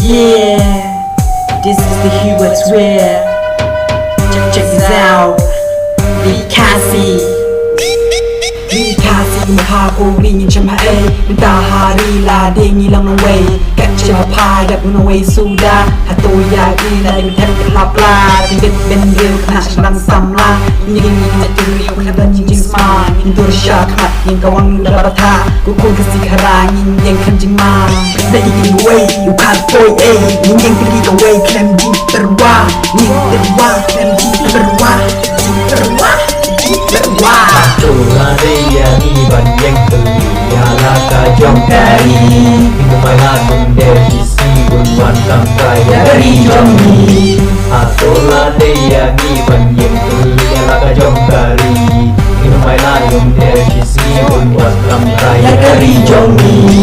Yeah, this is the Hubert Swear. Check this out. Mikasi มาพากูรียินฉันมามันตาฮารีลาเดงีลังนเวแกจะมาพาดับนเวสูดาหาตัวยาดีนาดิแทบจะหลับลาเป็นเด็ดเป็นเร็วขณะฉันรังซ้ำลายิงจะเรียวขนาดจริงๆมายิงตัวชาขนาดยิงกวังระบาทากูคงกสิคารายิงยังคันจิมาได้ยิงเวอยู่ขาดโอยยิงไปดีกับเวแคมยิงตระว่ายิงตระว่าแคมยิงตระว่ายิงตระว่าTuladaya iban yang terliala kajong dari Minumaylah menderi sigun wantang kaya dari jomni Tuladaya iban yang terliala kajong dari Minumaylah menderi sigun wantang kaya dari jomni